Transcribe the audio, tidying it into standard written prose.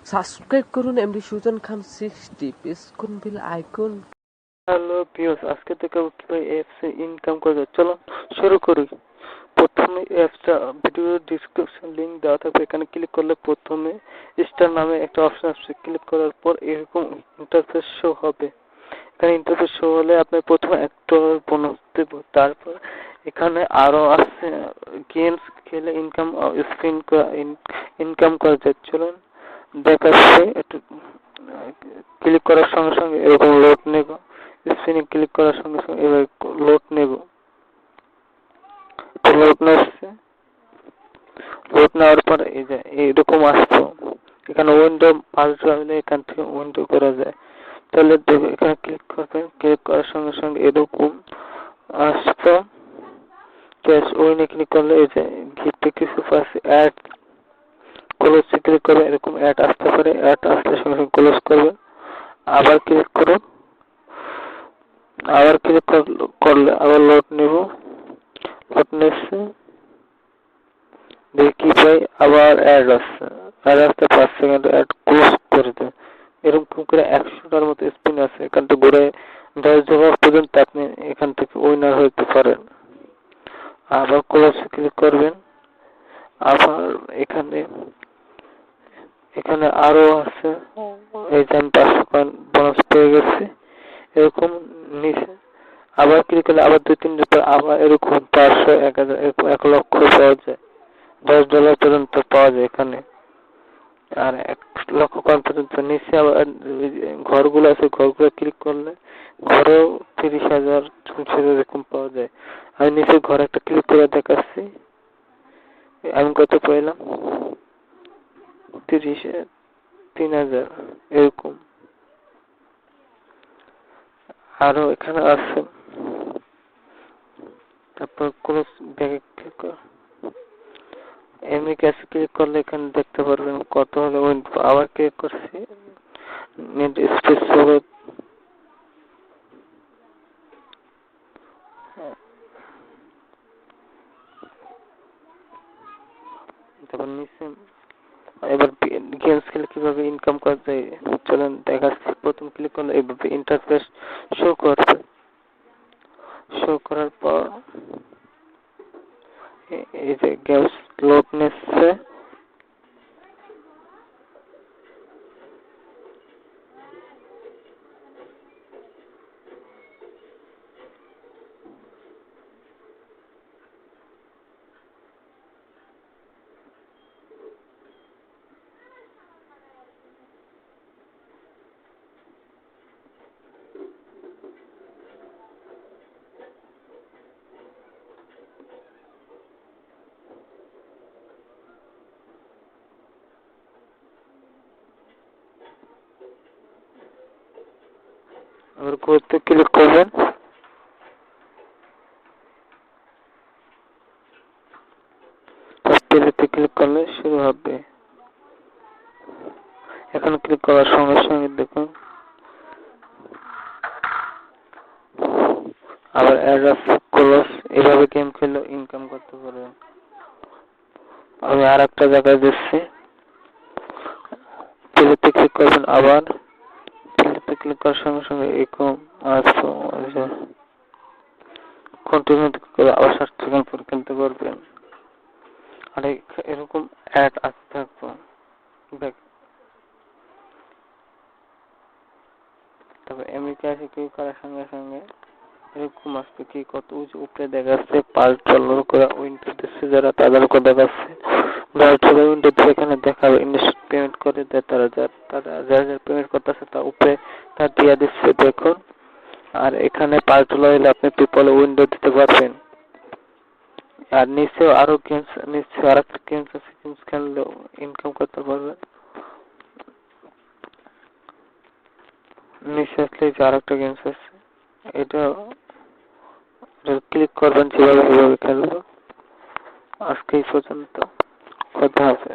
Subscribe করুন MD Sujan খান 60, press করুন bell icon. Hello viewers, আজকে থেকে কিভাবে অ্যাপসে ইনকাম করা যায় চলো শুরু করি। প্রথমে অ্যাপসটা ভিডিও ডিসক্রিপশন লিংক দেওয়া থাকবে, এখানে ক্লিক করলে প্রথমে স্টার নামে একটা অপশন আসবে। ক্লিক করার পর এরকম ইন্টারফেস শো হবে। এখানে ইন্টারফেস শো হলে আপনি প্রথমে $1 বোনাস দেব। তারপর এখানে আরো আছে গেমস খেলে ইনকাম করা যায়। চলুন দেখাচ্ছি। একটু ক্লিক করার সঙ্গে সঙ্গে এরকম লোড নেব। স্পিনে ক্লিক করার সঙ্গে সঙ্গে এবার লোড নেব। লোড নিচ্ছে। লোড নেওয়ার পর এই যে এইরকম আসতো। এখানে উইন্ডো পাল্টে হলে এখান থেকে উইন্ডো করা যায়। তাহলে দেখো এখানে ক্লিক করবেন। ক্লিক করার সঙ্গে সঙ্গে এরকম আসতো। ক্যাশ উইনে ক্লিক করলে এই যে গিফটে কিছু পাচ্ছে। অ্যাড ক্লোজ ক্লিক করবে, এরকম অ্যাড আসতে পারে। অ্যাড আসলে সঙ্গে সঙ্গে ক্লোজ করবে। আবার ক্লিক করুন। আবার ক্লিক করলে আবার লোড নেব। লোড নিচ্ছে। দেখি পাই আবার অ্যাড আসছে। অ্যাড আসতে 5 সেকেন্ড অ্যাড ক্লোজ করে দেবে। এরকম করে 100টার মতো স্পিন আছে। এখান থেকে ঘুরে 10 জোড়া পর্যন্ত আপনি এখান থেকে উইনার হইতে পারেন। আবার ক্লোজ ক্লিক করবেন। আবার এখানে আরো আছে। এই যে আমি 500 কয়েন বোনাস পেয়ে গেছি। এরকম নিচে আবার ক্লিক করলে আবার 2-3 দিন পর আবার এরকম 500, 1000, 1 লক্ষ পাওয়া যায়। $10 পর্যন্ত পাওয়া যায় এখানে। আর 1 লক্ষ কয়েন পর্যন্ত নিচে আবার ঘরগুলো আছে। ঘরগুলো ক্লিক করলে ঘরেও 30,000, 40,000 এরকম পাওয়া যায়। আমি নিচে ঘরে একটা ক্লিক করে দেখাচ্ছি। আমি কত পেলাম? 3,000 এরকম। আরো এখানে আছে। তারপর ক্লোজ ব্যাগে ক্লিক কর। এমনি ক্যাশে ক্লিক করলে এখানে দেখতে পারবেন কত হলো উইন। আবার ক্লিক করছি। নেট স্পেস হবে। তারপর নিচে এবার গেমস খেলে কিভাবে ইনকাম করা যায় চলুন দেখাচ্ছি। প্রথম ক্লিক করলে এইভাবে ইন্টারফেস শো করবে। শো করার পর এই যে গেমস লোড নিচ্ছে। আবার করতে ক্লিক করবেন। প্লেতে ক্লিক করলে শুরু হবে। এখন ক্লিক করার সঙ্গে সঙ্গে দেখুন আবার অ্যাড আসছে ক্লোজ। এভাবে গেম খেলে ইনকাম করতে পারবেন। আমি আর একটা জায়গায় দিচ্ছি। প্লেতে ক্লিক করবেন। আবার প্লেতে ক্লিক করার সঙ্গে সঙ্গে এরকম আসছে। কন্টিনিউ করে আবার 60 সেকেন্ড পর কিনতে পারবেন। আর এরকম অ্যাড আসতে থাকবে। তবে আমেরিকা এসে ক্লিক করার সঙ্গে সঙ্গে এরকম আসবে কি কত উপরে দেখাচ্ছে $5 করে উইন্ডো দিচ্ছে যারা তাদেরকে দেখাচ্ছে। যারা উইন্ডো দিয়ে এখানে দেখাবে ইনভেস্ট পেমেন্ট করে দেয় তারা যারা পেমেন্ট করতেছে তা উপরে তা দিয়ে দিচ্ছে দেখুন। আর এখানে $5 হলে আপনি পিপলে উইন্ডো দিতে পারবেন। আর নিচেও আরো গেমস, নিচে আরেকটা গেমস আছে। গেমস খেললেও ইনকাম করতে পারবেন। নিচে আসলে যে আরেকটা গেমস আছে এটা ক্লিক করবেন। যেভাবে এভাবে খেলবো। আজকে এই পর্যন্ত। কথা হবে।